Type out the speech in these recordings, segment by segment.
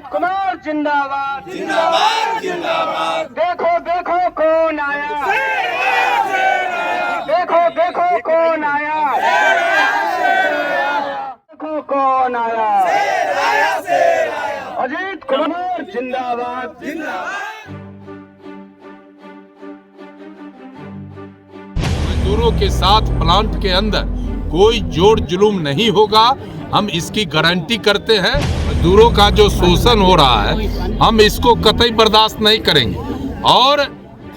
कुमार जिंदाबाद जिंदाबाद जिंदाबाद। देखो देखो कौन आया, देखो देखो कौन आया, देखो कौन आया, अजीत कुमार जिंदाबाद जिंदाबाद। मजदूरों के साथ प्लांट के अंदर कोई जोर जुलूम नहीं होगा, हम इसकी गारंटी करते हैं। मजदूरों का जो शोषण हो रहा है हम इसको कतई बर्दाश्त नहीं करेंगे। और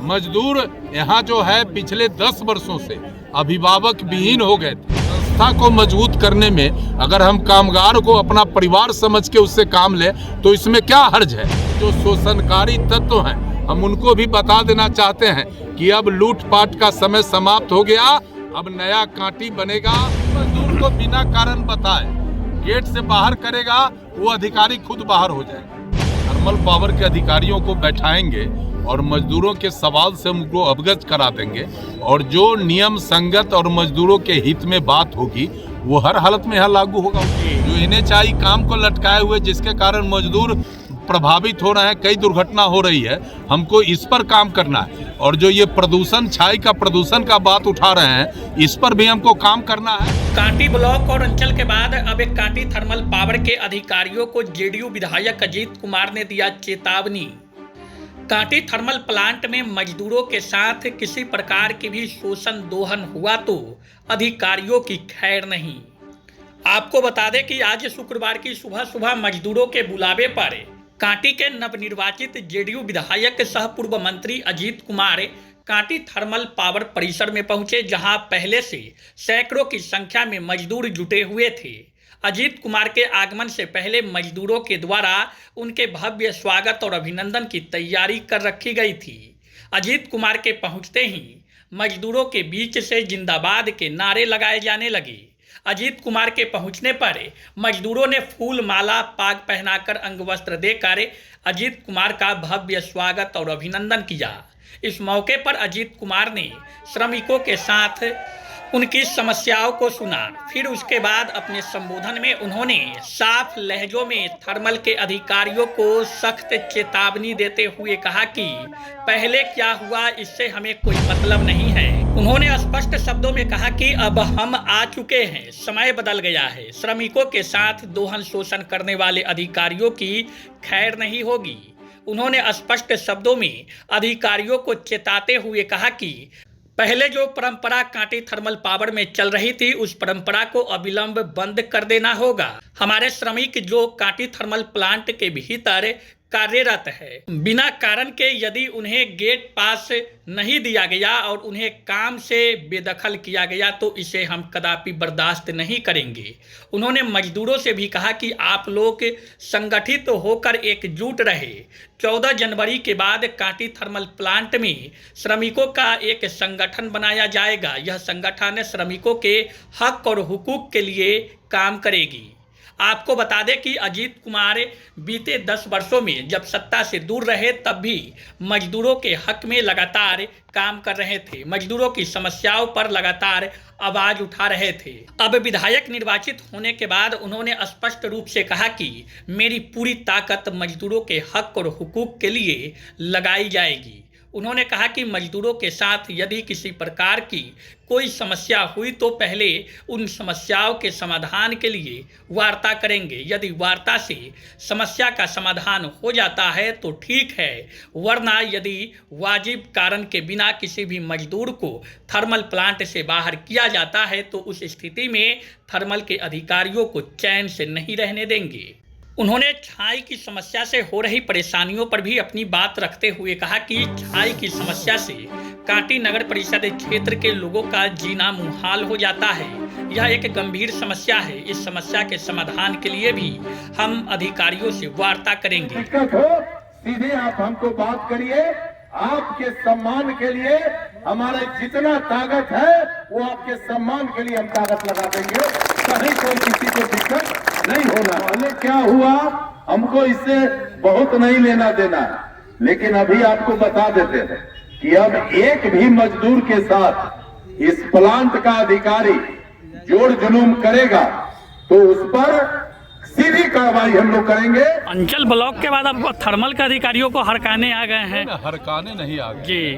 मजदूर यहाँ जो है पिछले 10 वर्षों से अभिभावक विहीन हो गए थे। संस्था को मजबूत करने में अगर हम कामगार को अपना परिवार समझ के उससे काम ले तो इसमें क्या हर्ज है। जो शोषणकारी तत्व हैं हम उनको भी बता देना चाहते हैं कि अब लूटपाट का समय समाप्त हो गया, अब नया कांटी बनेगा। मजदूर को बिना कारण बताए गेट से बाहर करेगा, वो अधिकारी खुद बाहर हो जाएगा। थर्मल पावर के अधिकारियों को बैठाएंगे और मजदूरों के सवाल से उनको अवगत करा देंगे और जो नियम संगत और मजदूरों के हित में बात होगी वो हर हालत में यहाँ लागू होगा। जो NHI काम को लटकाए हुए जिसके कारण मजदूर प्रभावित हो रहे हैं, कई दुर्घटना हो रही है, हमको इस पर काम करना है। और जो ये प्रदूषण छाई का प्रदूषण का बात उठा रहे हैं इस पर भी हमको काम करना है। कांटी ब्लॉक और अंचल के बाद अब एक कांटी थर्मल पावर के अधिकारियों को JDU विधायक अजीत कुमार ने दिया चेतावनी। कांटी थर्मल प्लांट में मजदूरों के साथ किसी प्रकार की भी शोषण दोहन हुआ तो अधिकारियों की खैर नहीं। आपको बता दें कि आज शुक्रवार की सुबह सुबह मजदूरों के बुलावे पर कांटी के नवनिर्वाचित JDU विधायक सह पूर्व मंत्री अजीत कुमार कांटी थर्मल पावर परिसर में पहुंचे, जहां पहले से सैकड़ों की संख्या में मजदूर जुटे हुए थे। अजीत कुमार के आगमन से पहले मजदूरों के द्वारा उनके भव्य स्वागत और अभिनंदन की तैयारी कर रखी गई थी। अजीत कुमार के पहुंचते ही मजदूरों के बीच से जिंदाबाद के नारे लगाए जाने लगे। अजीत कुमार के पहुंचने पर मजदूरों ने फूल माला पाग पहनाकर अंगवस्त्र देकर अजीत कुमार का भव्य स्वागत और अभिनंदन किया। इस मौके पर अजीत कुमार ने श्रमिकों के साथ उनकी समस्याओं को सुना। फिर उसके बाद अपने संबोधन में उन्होंने साफ लहजों में थर्मल के अधिकारियों को सख्त चेतावनी देते हुए कहा कि पहले क्या हुआ इससे हमें कोई मतलब नहीं है। उन्होंने स्पष्ट शब्दों में कहा कि अब हम आ चुके हैं, समय बदल गया है। श्रमिकों के साथ दोहन शोषण करने वाले अधिकारियों की खैर नहीं होगी। उन्होंने स्पष्ट शब्दों में अधिकारियों को चेताते हुए कहा कि पहले जो परंपरा कांटी थर्मल पावर में चल रही थी उस परंपरा को अविलंब बंद कर देना होगा। हमारे श्रमिक जो कांटी थर्मल प्लांट के भीतर कार्यरत है, बिना कारण के यदि उन्हें गेट पास नहीं दिया गया और उन्हें काम से बेदखल किया गया तो इसे हम कदापि बर्दाश्त नहीं करेंगे। उन्होंने मजदूरों से भी कहा कि आप लोग संगठित होकर एकजुट रहे। 14 जनवरी के बाद कांटी थर्मल प्लांट में श्रमिकों का एक संगठन बनाया जाएगा। यह संगठन श्रमिकों के हक और हुकूक के लिए काम करेगी। आपको बता दें कि अजीत कुमार बीते 10 वर्षों में जब सत्ता से दूर रहे तब भी मजदूरों के हक में लगातार काम कर रहे थे, मजदूरों की समस्याओं पर लगातार आवाज उठा रहे थे। अब विधायक निर्वाचित होने के बाद उन्होंने स्पष्ट रूप से कहा कि मेरी पूरी ताकत मजदूरों के हक और हुकूक के लिए लगाई जाएगी। उन्होंने कहा कि मजदूरों के साथ यदि किसी प्रकार की कोई समस्या हुई तो पहले उन समस्याओं के समाधान के लिए वार्ता करेंगे। यदि वार्ता से समस्या का समाधान हो जाता है तो ठीक है, वरना यदि वाजिब कारण के बिना किसी भी मजदूर को थर्मल प्लांट से बाहर किया जाता है तो उस स्थिति में थर्मल के अधिकारियों को चैन से नहीं रहने देंगे। उन्होंने छाई की समस्या से हो रही परेशानियों पर भी अपनी बात रखते हुए कहा कि छाई की समस्या से कांटी नगर परिषद क्षेत्र के लोगों का जीना मुहाल हो जाता है। यह एक गंभीर समस्या है। इस समस्या के समाधान के लिए भी हम अधिकारियों से वार्ता करेंगे। दिक्कत हो सीधे आप हमको बात करिए। आपके सम्मान के लिए हमारे जितना ताकत है वो आपके सम्मान के लिए हम ताकत लगा देंगे। कहीं कोई किसी को दिक्कत नहीं होना। पहले क्या हुआ हमको इससे बहुत नहीं लेना देना, लेकिन अभी आपको बता देते हैं कि अब एक भी मजदूर के साथ इस प्लांट का अधिकारी जोड़ जुलूम करेगा तो उस पर सीधी कार्रवाई हम लोग करेंगे। अंचल ब्लॉक के बाद अब थर्मल के अधिकारियों को हड़काने आ गए हैं। हड़काने नहीं आ गए जी,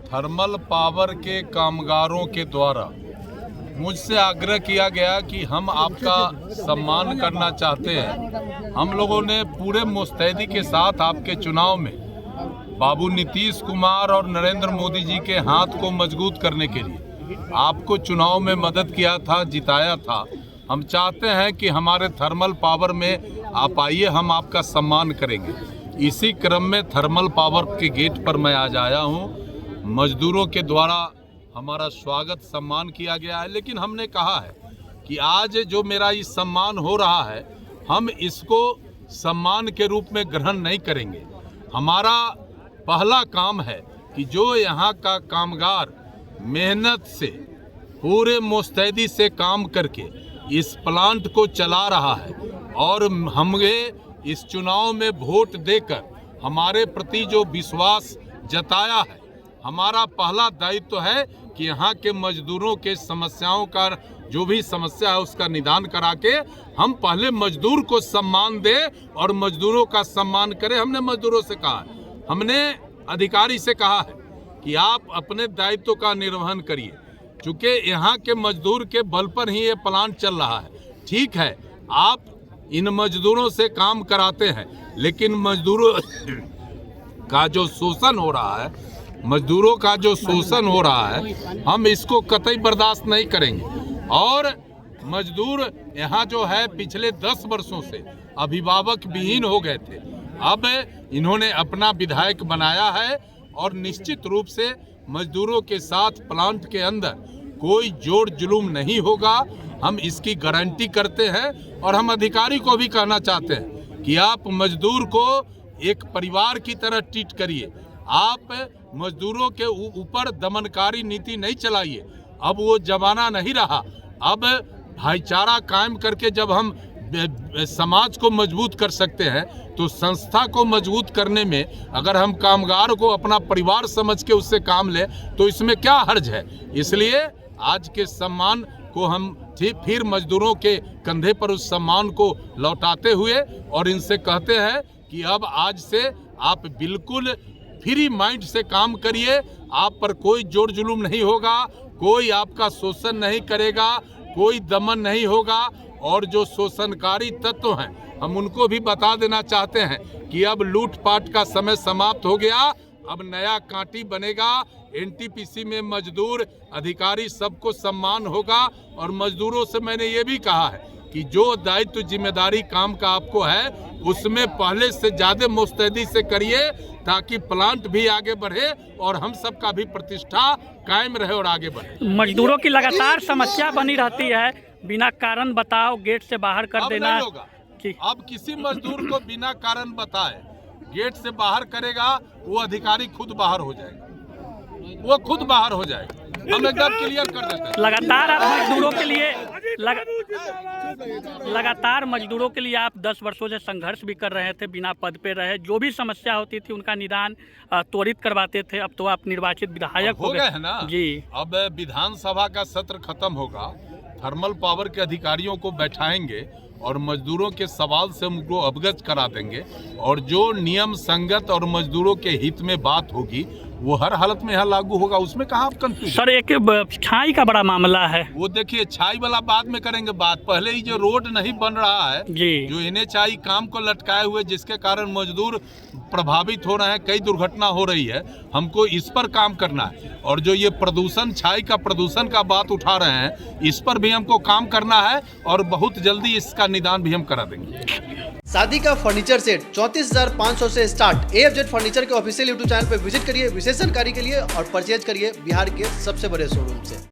थर्मल पावर के कामगारों के द्वारा मुझसे आग्रह किया गया कि हम आपका सम्मान करना चाहते हैं। हम लोगों ने पूरे मुस्तैदी के साथ आपके चुनाव में बाबू नीतीश कुमार और नरेंद्र मोदी जी के हाथ को मजबूत करने के लिए आपको चुनाव में मदद किया था, जिताया था। हम चाहते हैं कि हमारे थर्मल पावर में आप आइए, हम आपका सम्मान करेंगे। इसी क्रम में थर्मल पावर के गेट पर मैं आज आया हूँ। मजदूरों के द्वारा हमारा स्वागत सम्मान किया गया है, लेकिन हमने कहा है कि आज जो मेरा इस सम्मान हो रहा है, हम इसको सम्मान के रूप में ग्रहण नहीं करेंगे। हमारा पहला काम है कि जो यहाँ का कामगार मेहनत से पूरे मुस्तैदी से काम करके इस प्लांट को चला रहा है और हमें इस चुनाव में वोट देकर हमारे प्रति जो विश्वास जताया है, हमारा पहला दायित्व है कि यहाँ के मजदूरों के समस्याओं का जो भी समस्या है उसका निदान करा के हम पहले मजदूर को सम्मान दें और मजदूरों का सम्मान करें। हमने मजदूरों से कहा है, हमने अधिकारी से कहा है कि आप अपने दायित्व का निर्वहन करिए, चूँकि यहाँ के मजदूर के बल पर ही ये प्लांट चल रहा है। ठीक है, आप इन मजदूरों से काम कराते हैं, लेकिन मजदूरों का जो शोषण हो रहा है, मजदूरों का जो शोषण हो रहा है, हम इसको कतई बर्दाश्त नहीं करेंगे। और मजदूर यहाँ जो है पिछले 10 वर्षों से अभिभावक विहीन हो गए थे, अब इन्होंने अपना विधायक बनाया है और निश्चित रूप से मजदूरों के साथ प्लांट के अंदर कोई जोर जुलूम नहीं होगा, हम इसकी गारंटी करते हैं। और हम अधिकारी को भी कहना चाहते हैं कि आप मजदूर को एक परिवार की तरह ट्रीट करिए, आप मजदूरों के ऊपर दमनकारी नीति नहीं चलाइए। अब वो जमाना नहीं रहा, अब भाईचारा कायम करके जब हम समाज को मजबूत कर सकते हैं, तो संस्था को मजबूत करने में अगर हम कामगार को अपना परिवार समझ के उससे काम लें तो इसमें क्या हर्ज है। इसलिए आज के सम्मान को हम फिर मजदूरों के कंधे पर उस सम्मान को लौटाते हुए और इनसे कहते हैं कि अब आज से आप बिल्कुल फ्री माइंड से काम करिए, आप पर कोई जोर जुलूम नहीं होगा, कोई आपका शोषण नहीं करेगा, कोई दमन नहीं होगा। और जो शोषणकारी तत्व हैं, हम उनको भी बता देना चाहते हैं कि अब लूटपाट का समय समाप्त हो गया, अब नया कांटी बनेगा। एनटीपीसी में मजदूर अधिकारी सबको सम्मान होगा। और मजदूरों से मैंने ये भी कहा है कि जो दायित्व जिम्मेदारी काम का आपको है, उसमें पहले से ज़्यादा मुस्तैदी से करिए, ताकि प्लांट भी आगे बढ़े और हम सबका भी प्रतिष्ठा कायम रहे और आगे बढ़े। मजदूरों की लगातार समस्या बनी रहती है, बिना कारण बताओ गेट से बाहर कर देना। अब किसी मजदूर को बिना कारण बताए गेट से बाहर करेगा, वो अधिकारी खुद बाहर हो जाएगा, वो खुद बाहर हो जाएगा। हम एकदम क्लियर कर देते हैं। लगातार आप मजदूरों के लिए लगातार मजदूरों के लिए आप 10 वर्षों से संघर्ष भी कर रहे थे, बिना पद पे रहे, जो भी समस्या होती थी उनका निदान त्वरित करवाते थे। अब तो आप निर्वाचित विधायक हो गए हैं ना जी। अब विधानसभा का सत्र खत्म होगा, थर्मल पावर के अधिकारियों को बैठाएंगे और मजदूरों के सवाल से उनको अवगत करा देंगे, और जो नियम संगत और मजदूरों के हित में बात होगी वो हर हालत में यहाँ लागू होगा। उसमें कहाँ आप कंफ्यूज। सर, एक छाई का बड़ा मामला है, वो देखिए छाई वाला बाद में करेंगे बात। पहले ही जो रोड नहीं बन रहा है जी, जो NHI काम को लटकाए हुए, जिसके कारण मजदूर प्रभावित हो रहे हैं, कई दुर्घटना हो रही है, हमको इस पर काम करना है। और जो ये प्रदूषण, छाई का प्रदूषण का बात उठा रहे हैं, इस पर भी हमको काम करना है और बहुत जल्दी इसका निदान भी हम करा देंगे। शादी का फर्नीचर सेट 34,500 से स्टार्ट। AFZ फर्नीचर के ऑफिशियल YouTube चैनल पर विजिट करिए विशेष जानकारी के लिए और परचेज करिए बिहार के सबसे बड़े शोरूम से।